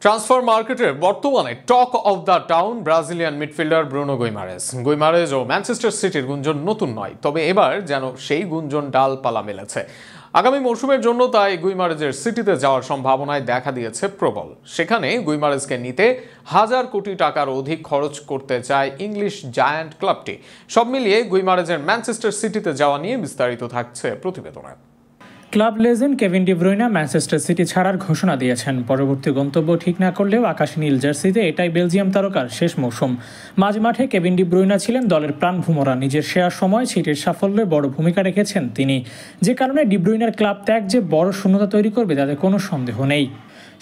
Transfer মার্কেটের বর্তমানে talk of the town Brazilian midfielder Bruno Guimaraes ও ম্যানচেস্টার সিটির গুঞ্জন নতুন নয়, তবে এবার যেন সেই গুঞ্জন ডালপালা মেলেছে। আগামী মৌসুমের জন্য তাই গুইমারেজের সিটিতে যাওয়ার সম্ভাবনায় দেখা দিয়েছে প্রবল। সেখানে গুইমারেজকে নিতে 1000 কোটি টাকার অধিক খরচ করতে চায় ইংলিশ জায়ান্ট ক্লাবটি। সব মিলিয়ে গুইমারেজের ম্যানচেস্টার সিটিতে যাওয়া নিয়ে বিস্তারিত থাকছে প্রতিবেদনে। Club legend Kevin De Bruyne Manchester city ছাড়ার ঘোষণা দিয়েছেন। পরবর্তী গন্তব্য ঠিক না করলেও আকাশী নীল জার্সিতে এটাই বেলজিয়াম তারকার শেষ মৌসুম। মাঝমাঠে কেভিন ডি ব্রুইনা ছিলেন দলের প্রাণভোমরা। নিজের সেরা সময় সিটির সাফল্যে বড় ভূমিকা রেখেছেন তিনি, যে কারণে ডি ব্রুইনার ক্লাব ত্যাগ যে বড় শূন্যতা তৈরি করবে তাতে কোনো সন্দেহ নেই।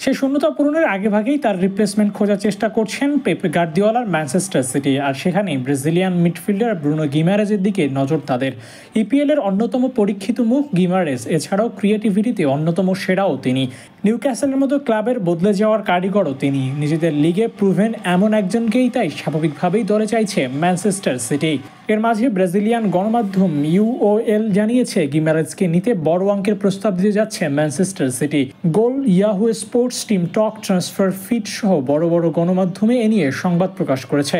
সেই শূন্যতা পূরণের আগেভাগেই তার রিপ্লেসমেন্ট খোঁজার চেষ্টা করছেন পেপ গার্দিওলার ম্যানচেস্টার সিটি। আর সেখানেই ব্রাজিলিয়ান মিডফিল্ডার ব্রুনো গিমারেজের দিকে নজর তাদের। ইপিএল এর অন্যতম পরীক্ষিত মুখ গিমারেজ, এছাড়াও ক্রিয়েটিভিটিতে অন্যতম সেরাও তিনি। নিউক্যাসলের মতো ক্লাবের বদলে যাওয়ার কারিগরও তিনি। নিজেদের লিগে প্রুভেন এমন একজনকেই তাই স্বাভাবিকভাবেই দলে চাইছে ম্যানচেস্টার সিটি। এর মাঝে ব্রাজিলিয়ান গণমাধ্যম ইউওএল জানিয়েছে গিমারেজকে নিতে বড় অঙ্কের প্রস্তাব দিতে যাচ্ছে ম্যানচেস্টার সিটি। গোল, ইয়াহু স্পোর্টস, টিম টক, ট্রান্সফার ফিট সহ বড় বড় গণমাধ্যমে এ নিয়ে সংবাদ প্রকাশ করেছে।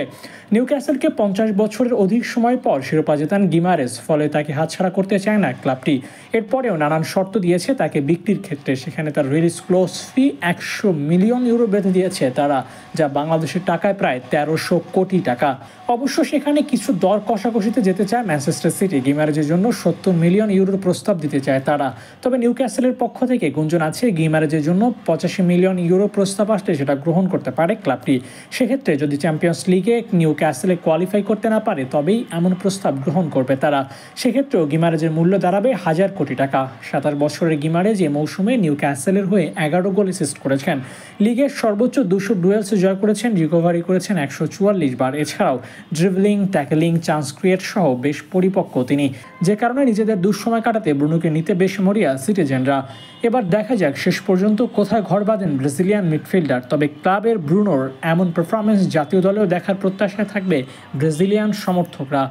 নিউক্যাসলকে 50 বছরের অধিক সময় পর শিরোপা জেতান গিমারেজ, ফলে তাকে হাতছাড়া করতে চায় না ক্লাবটি। এরপরেও নানান শর্ত দিয়েছে তাকে বিক্রির ক্ষেত্রে। সেখানে তার রিলিজ ক্লোজ ফি 100 মিলিয়ন ইউরো বেঁধে দিয়েছে তারা, যা বাংলাদেশের টাকায় প্রায় 1300 কোটি টাকা। অবশ্য সেখানে কিছু দর কষাকষিতে যেতে চায় ম্যানচেস্টার সিটি। গিমারেজের জন্য 70 মিলিয়ন ইউরোর প্রস্তাব দিতে চায় তারা। তবে নিউক্যাসলের পক্ষ থেকে গুঞ্জন আছে গিমারেজের জন্য 85 মিলিয়ন ইউরো প্রস্তাব আসলে সেটা গ্রহণ করতে পারে ক্লাবটি। সেক্ষেত্রে যদি চ্যাম্পিয়ন্স লিগে নিউক্যাসলে কোয়ালিফাই করতে না পারে তবেই এমন প্রস্তাব গ্রহণ করবে তারা। সেক্ষেত্রেও গিমারেজের মূল্য দাঁড়াবে 1000 কোটি টাকা। 27 বছরের গিমারেজ এ মৌসুমে নিউক্যাসলের হয়ে 11 গোল অ্যাসিস্ট করেছেন। লিগের সর্বোচ্চ 200 ডুয়েলসে জয় করেছেন, রিকভারি করেছেন 144 বার। এছাড়াও ড্রিবলিং, ট্যাকলিং, চান্স ক্রিয়েট সহ বেশ পরিপক্ক তিনি, যে কারণে নিজেদের দুঃসময় কাটাতে ব্রুনোকে নিতে বেশ মরিয়া সিটিজেনরা। এবার দেখা যাক শেষ পর্যন্ত কোথায় ঘর বাঁধেন ব্রাজিলিয়ান মিডফিল্ডার। তবে ক্লাবের ব্রুনোর এমন পারফরমেন্স জাতীয় দলেও দেখার প্রত্যাশায় থাকবে ব্রাজিলিয়ান সমর্থকরা।